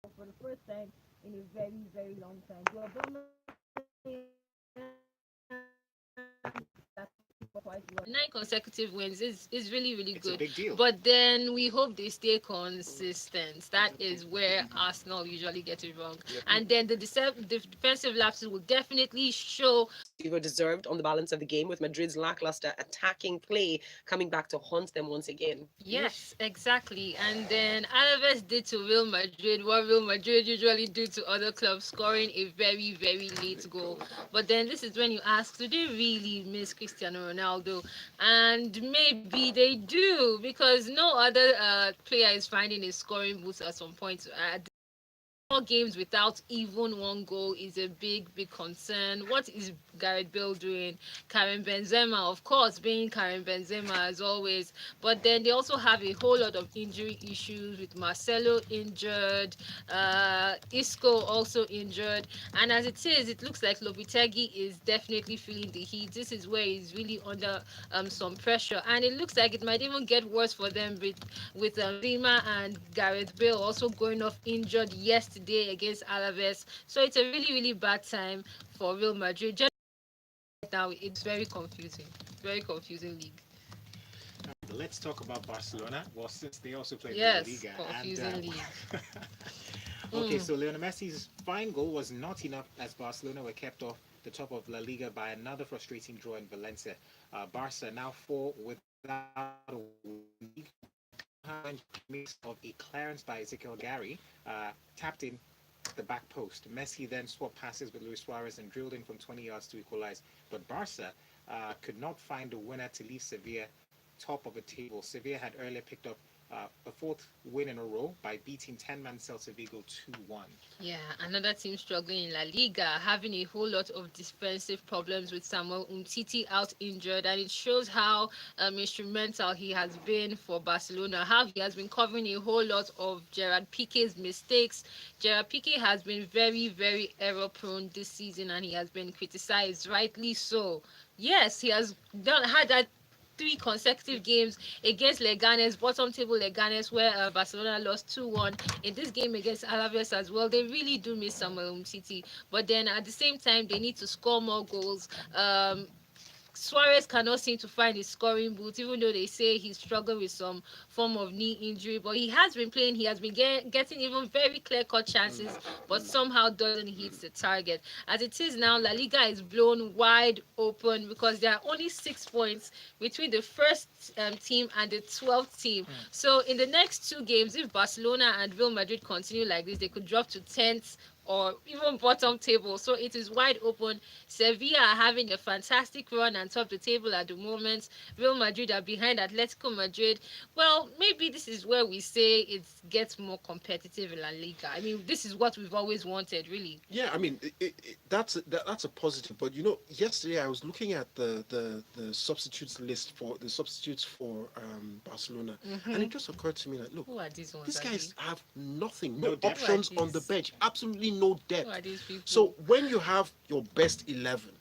for the first time in a very, very long time. The Obama nine consecutive wins is really really It's a good, big deal. but then we hope they stay consistent. That is where Arsenal usually get it wrong, Yep. and then the defensive lapses will definitely show. Receiver deserved on the balance of the game, with Madrid's lackluster attacking play coming back to haunt them once again. Yes, exactly. And then Alaves did to Real Madrid what Real Madrid usually do to other clubs, scoring a very, very late goal. But then this is when you ask, do they really miss Cristiano Ronaldo? And maybe they do, because no other player is finding a scoring boost at some point. 4 games without even one goal is a big, big concern. What is Gareth Bale doing? Karim Benzema, of course, being Karim Benzema as always. But then they also have a whole lot of injury issues with Marcelo injured, Isco also injured. And as it is, it looks like Lopetegi is definitely feeling the heat. This is where he's really under some pressure. And it looks like it might even get worse for them with Zima and Gareth Bale also going off injured yesterday against Alaves. So it's a really, really bad time for Real Madrid. Just right now, it's very confusing. Very confusing league. Let's talk about Barcelona. Well, since they also play in La Yes, Liga. confusing league. Okay, so Lionel Messi's fine goal was not enough as Barcelona were kept off the top of La Liga by another frustrating draw in Valencia. Barca now fall without a league mix of a clearance by Ezekiel Gary, tapped in the back post. Messi then swapped passes with Luis Suarez and drilled in from 20 yards to equalize. But Barca could not find a winner to leave Sevilla top of the table. Sevilla had earlier picked up a fourth win in a row by beating 10-man Celta Vigo 2-1. Yeah, another team struggling in La Liga, having a whole lot of defensive problems with Samuel Umtiti out injured, and it shows how instrumental he has been for Barcelona, how he has been covering a whole lot of Gerard Piqué's mistakes. Gerard Piqué has been very, very error prone this season, and he has been criticized, rightly so. Yes, he has had that 3 consecutive games against Leganes, bottom table Leganes, where Barcelona lost 2-1. In this game against Alaves as well, they really do miss Samuel Umtiti. But then at the same time, they need to score more goals. Suarez cannot seem to find his scoring boots, even though they say he's struggling with some form of knee injury. But he has been playing. He has been getting even very clear-cut chances, but somehow doesn't hit the target. As it is now, La Liga is blown wide open because there are only 6 points between the first team and the 12th team. So in the next 2 games, if Barcelona and Real Madrid continue like this, they could drop to 10th or even bottom table. So it is wide open. Sevilla are having a fantastic run and top the table at the moment. Real Madrid are behind Atletico Madrid. Well, maybe this is where we say it gets more competitive in La Liga. I mean, this is what we've always wanted, really. Yeah, I mean that's a positive. But you know, yesterday I was looking at the substitutes list for the substitutes for Barcelona, and it just occurred to me that look, Who are these ones? these guys have nothing, No no depth. options Who are on the these? bench, absolutely no depth. Who are these people? So when you have your best 11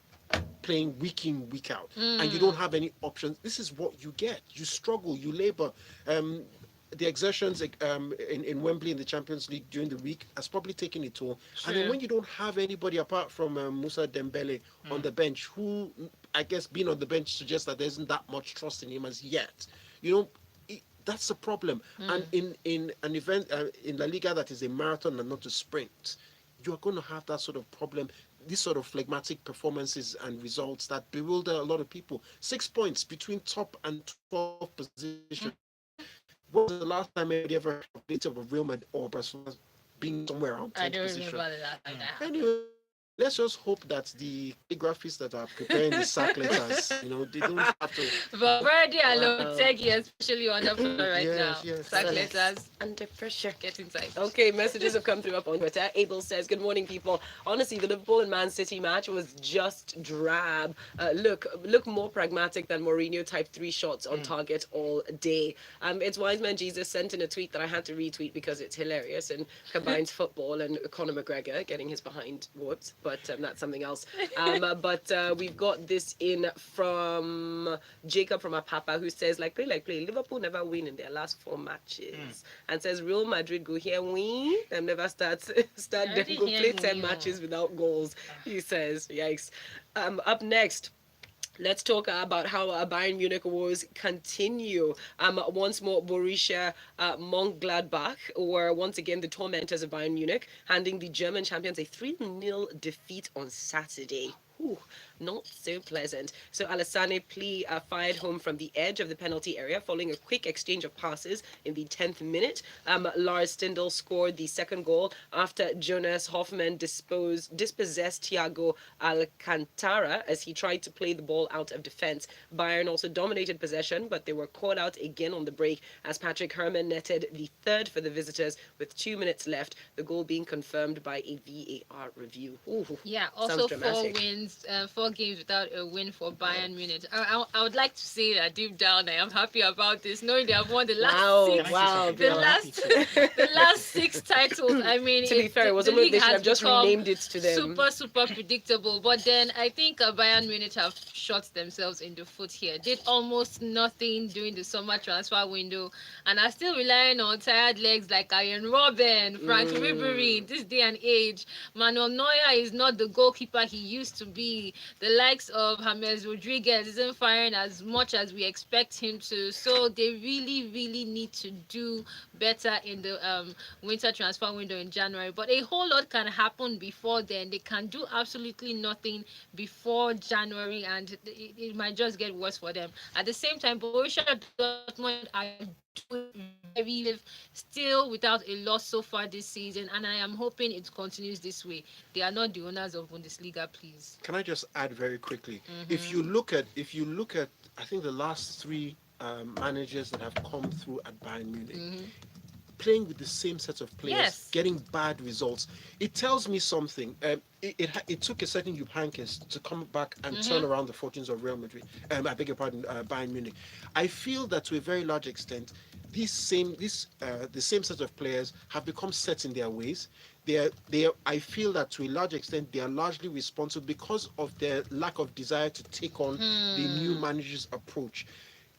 playing week in, week out, and you don't have any options, this is what you get. You struggle, you labor. The exertions in Wembley in the Champions League during the week has probably taken a toll. And then Sure. when you don't have anybody apart from Musa Dembele on the bench, who I guess being on the bench suggests that there isn't that much trust in him as yet. You know, that's a problem. And in an event in La Liga that is a marathon and not a sprint, you are going to have that sort of problem, these sort of phlegmatic performances and results that bewilder a lot of people. 6 points between top and 12th position. When was the last time anybody ever heard of data of Real Madrid or Barcelona being somewhere around I 10th don't position? remember the last time that happened. Anyway, let's just hope that the calligraphists that are preparing the sack letters, you know, they don't have to. But Verdi and Lopetegi, especially on the floor right now. Yes. Sack letters, Under pressure. get inside. Okay, messages have come through up on Twitter. Abel says, good morning, people. Honestly, the Liverpool and Man City match was just drab. Look more pragmatic than Mourinho type 3 shots on target all day. It's Wise Man Jesus sent in a tweet that I had to retweet because it's hilarious and combines football and Conor McGregor getting his behind whooped. but that's something else. But we've got this in from Jacob from Apapa, who says, like play. Liverpool never win in their last 4 matches. And says, Real Madrid go here win. Them never start them go play 10 matches without goals. He says, yikes. Up next, let's talk about how Bayern Munich woes continue. Once more, Borussia Mönchengladbach were once again the tormentors of Bayern Munich, handing the German champions a 3-0 defeat on Saturday. Ooh, not so pleasant. So Alassane Pli fired home from the edge of the penalty area following a quick exchange of passes in the 10th minute. Lars Stindl scored the second goal after Jonas Hoffmann dispossessed Thiago Alcantara as he tried to play the ball out of defense. Bayern also dominated possession, but they were caught out again on the break as Patrick Herrmann netted the third for the visitors with 2 minutes left, the goal being confirmed by a VAR review. Ooh, yeah, also 4 dramatic. wins, 4 games without a win for Bayern Munich. I would like to say that deep down I am happy about this, knowing they have won the last six. Wow, The last 6 titles. I mean, to be fair, it was the almost league they should has have just become renamed it to them. super predictable. But then I think Bayern Munich have shot themselves in the foot here. Did almost nothing during the summer transfer window, and are still relying on tired legs like Ian Robben, Frank Ribery. This day and age, Manuel Neuer is not the goalkeeper he used to be. The likes of James Rodriguez isn't firing as much as we expect him to. So they really need to do better in the winter transfer window in January. But a whole lot can happen before then. They can do absolutely nothing before January, and it might just get worse for them. At the same time, Borussia Dortmund are doing very still without a loss so far this season, and I am hoping it continues this way. They are not the owners of Bundesliga, please. Can I just add very quickly? If you look at, I think the last 3 managers that have come through at Bayern Munich, playing with the same set of players, getting bad results, it tells me something. It took a certain Jupp Heynckes to come back and turn around the fortunes of Real Madrid. I beg your pardon, Bayern Munich. I feel that to a very large extent, the same set of players have become set in their ways. I feel that to a large extent they are largely responsible because of their lack of desire to take on the new manager's approach.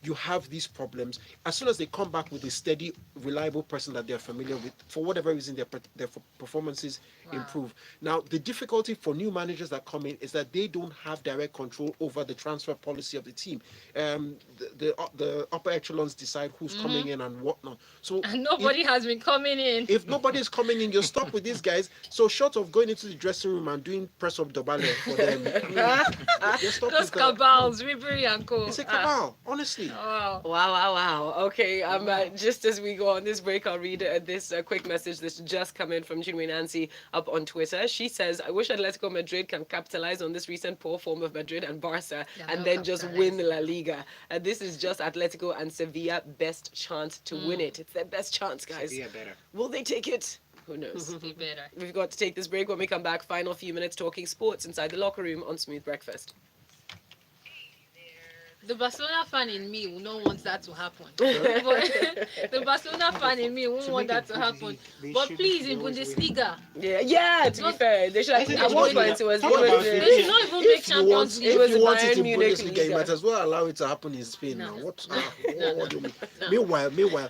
You have these problems. As soon as they come back with a steady, reliable person that they're familiar with, for whatever reason, their performances improve. Now, the difficulty for new managers that come in is that they don't have direct control over the transfer policy of the team. The upper echelons decide who's coming in and whatnot. So And nobody has been coming in. if nobody is coming in, you're stuck with these guys. So short of going into the dressing room and doing press up Dobale for them, you're stuck Those with cabals, Ribery and co. It's a cabal, honestly. Wow. Wow. Okay, just as we go on this break, I'll read this quick message that's just come in from Chinwe Nancy up on Twitter. She says, I wish Atletico Madrid can capitalize on this recent poor form of Madrid and Barca and then just win La Liga. This is just Atletico and Sevilla best chance to win it. It's their best chance, guys. Sevilla better. Will they take it? Who knows? Be better. We've got to take this break. When we come back, final few minutes talking sports inside the locker room on Smooth Breakfast. The Barcelona fan in me will not want that to happen. The Barcelona fan in me won't want that to happen. But please, in Bundesliga, Yeah. To be fair, they should. At one point, it was. Talk about they it. should not even make Champions League. It was If you want it Bayern in Munich Bundesliga, Liga. you might as well allow it to happen in Spain now. What do you mean? Meanwhile,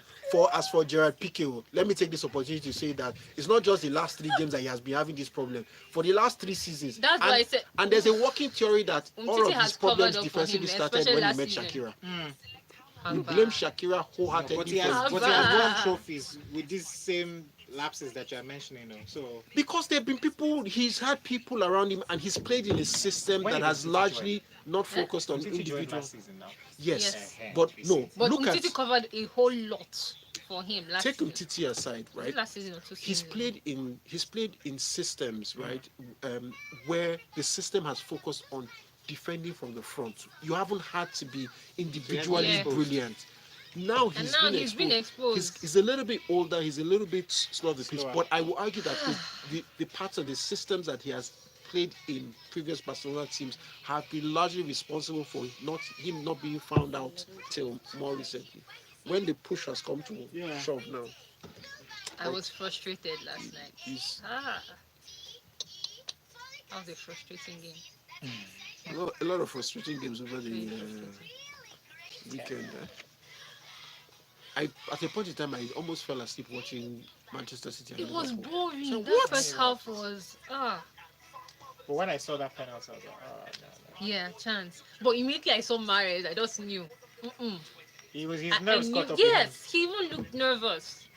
as for Gerard Piqué, let me take this opportunity to say that it's not just the last 3 games that he has been having this problem. For the last 3 seasons, That's why I said. and there's a working theory that all Umtiti of has his problems covered up for defensively him, started especially when he last met season. Shakira. You blame Shakira wholeheartedly. But he has won trophies with these same lapses that you're mentioning. So Because there have been people, he's had people around him, and he's played in a system When that did has Umtiti largely not focused on Umtiti joined individual. last season now. Yes, Yes. but no. But Look at Umtiti covered a whole lot for him last take season. Umtiti aside, Was it right? last season or 2 He's seasons? played in systems, right, where the system has focused on defending from the front. You haven't had to be individually Yeah. brilliant. Now And now he's been exposed. He's a little bit older. He's a little bit slow of the pitch. Slower. But I will argue that the parts of the systems that he has played in previous Barcelona teams have been largely responsible for him not being found out till more recently, when the push has come to shove now. I was frustrated last night. He's, That was a frustrating game. A lot of frustrating games over the Very frustrating. weekend. At a point in time, I almost fell asleep watching Manchester City and It was Liverpool. boring. So That what? first half was But when I saw that penalty, I was like, oh no, no. yeah, chance. But immediately I saw Mares, I just knew. Mm-mm. His I nerves knew. caught up with him. Yes, he even looked nervous.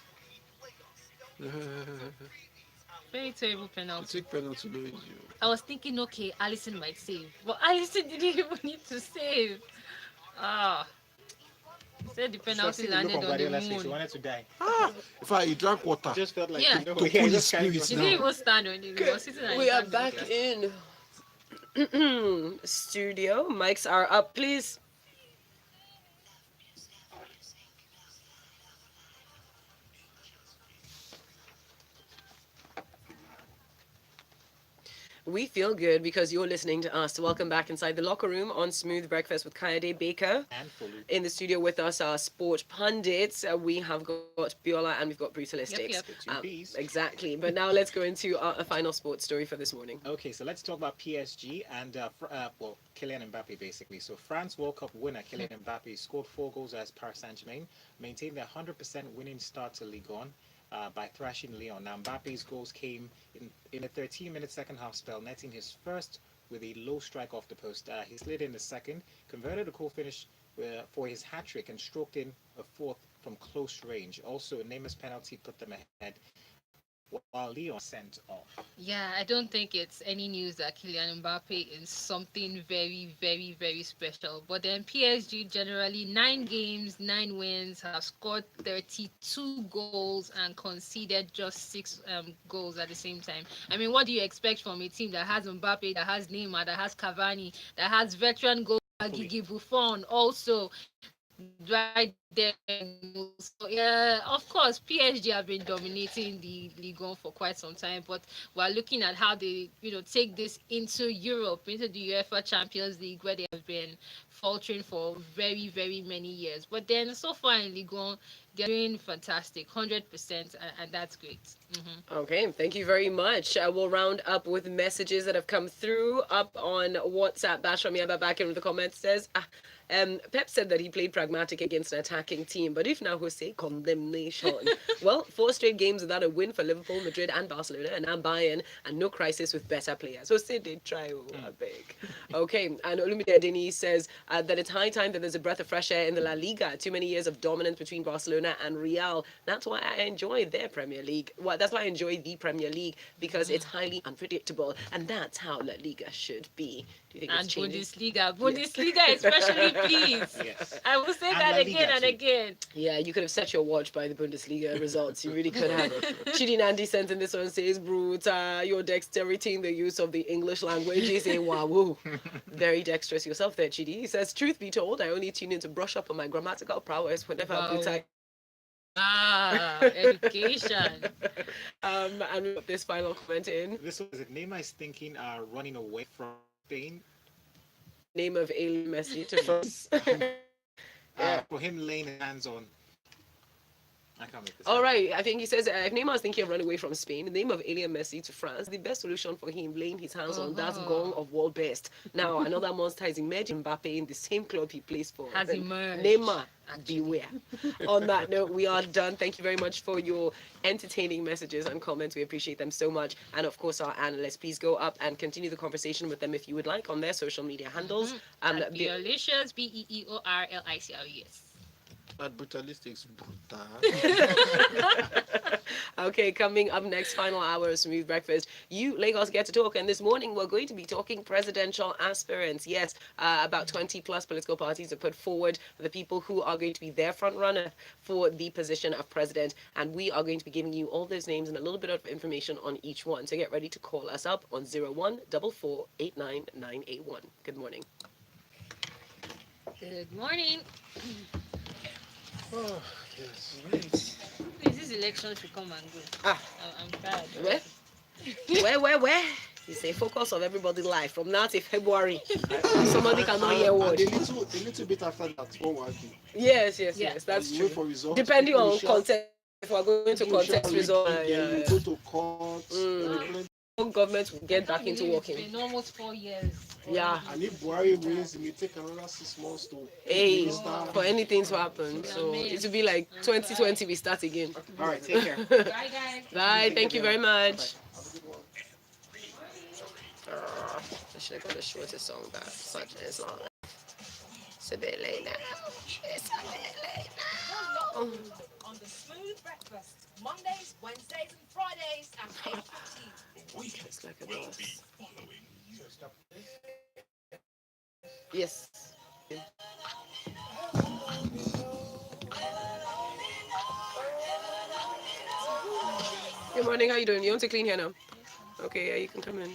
Very terrible To penalty. take penalty no easy. I was thinking, okay, Allison might save, but Allison didn't even need to save. Ah, he said the You should have penalty seen the look landed on on the Guardiola's face. He moon. wanted to die. In fact, he drank water. It just felt like Yeah. you know, To he cool his just carried spirits He on. now. didn't even stand on it. He was sitting and We he are started back looking. in studio. Mics are up, please. We feel good because you're listening to us. Welcome back inside the locker room on Smooth Breakfast with Kayode Baker. And Folu. In the studio with us are sport pundits. We have got Biola and we've got Brutalistics. Yep. The two Bs. Exactly. But now let's go into a final sports story for this morning. Okay, so let's talk about PSG and well, Kylian Mbappe basically. So France World Cup winner Kylian Mbappe scored 4 goals as Paris Saint-Germain, maintained their 100% winning start to Ligue 1 by thrashing Lyon. Now Mbappe's goals came in a 13-minute second half spell, netting his first with a low strike off the post. He slid in the second, converted a cool finish for his hat-trick and stroked in a fourth from close range. Also, a Neymar's penalty put them ahead, while Lyon sent off. Yeah, I don't think it's any news that Kylian Mbappe is something very, very, very special. But then PSG generally 9 games, 9 wins, have scored 32 goals and conceded just 6 goals at the same time. I mean, what do you expect from a team that has Mbappe, that has Neymar, that has Cavani, that has veteran goal Gigi Buffon also right there? So yeah, of course, PSG have been dominating the Ligue 1 for quite some time, but we're looking at how they, take this into Europe, into the UEFA Champions League, where they have been faltering for very, very many years. But then so far in Ligue 1, they're doing fantastic, 100%, and that's great. Okay, thank you very much. We'll round up with messages that have come through up on WhatsApp. Basham Yaba back in with the comments says, Pep said that he played pragmatic against an attacking team, but if now Jose condemnation. Well, 4 straight games without a win for Liverpool, Madrid, and Barcelona, and now Bayern, and no crisis with better players. Jose did try, I beg. Okay, and Olumide Adeni says that it's high time that there's a breath of fresh air in the La Liga. Too many years of dominance between Barcelona and Real. That's why I enjoy their Premier League. Well, that's why I enjoy the Premier League, because it's highly unpredictable, and that's how La Liga should be. Do you think And it's changing? Bundesliga especially, please. Yes. I will say And that La again Liga and too. again. Yeah, you could have set your watch by the Bundesliga results. You really could have. Chidi Nandi sent in this one, says, Bruta, your dexterity in the use of the English language is a wow. Very dexterous yourself there, Chidi. He says, truth be told, I only tune in to brush up on my grammatical prowess whenever Wow. Bruta. Education. And we got this final comment in. This was it. Neymar is thinking running away from Spain. Name of alien Messi to France. For him laying his hands on. I can't make this All up. right, I think he says if Neymar is thinking of running away from Spain, in the name of alien Messi to France, the best solution for him laying his hands on that gong of world best. Now, another monster is emerging Mbappe in the same club he plays for. Has emerged. Neymar, beware. On that note, we are done. Thank you very much for your entertaining messages and comments. We appreciate them so much. And of course, our analysts, please go up and continue the conversation with them if you would like on their social media handles. Beorlicious, Beorlices. At Brutalistics, brutal. Okay, coming up next, final hour of Smooth Breakfast. You, Lagos, get to talk. And this morning, we're going to be talking presidential aspirants. Yes, about 20 plus political parties have put forward the people who are going to be their front runner for the position of president. And we are going to be giving you all those names and a little bit of information on each one. So get ready to call us up on 0144899981. Good morning. Good morning. Oh, yes. Please, this election should come and go. I'm tired. Where? It's a focus of everybody's life from now till February. Somebody cannot hear a word. And a little bit after that, what will I do? Yes, Yeah. that's You true. wait for results. Depending people on will shout, context, if we're going to people will shout, context results. then you go to court. government will get back into It's working. been almost 4 years. Yeah. And if Buhari wins, it may take another 6 months to Hey, minister. for anything to happen. So it will be like 2020 we start again. All right, take care. Bye, guys. Bye. Thank you very much. Have a good one. I should have got the shortest song back. Such is long. It's a bit late now. It's a bit late now. On the Smooth Breakfast, Mondays, Wednesdays, and Fridays at 8:15. It's like a boss. Yes. Good morning. How you doing? You want to clean here now? Okay, yeah, you can come in.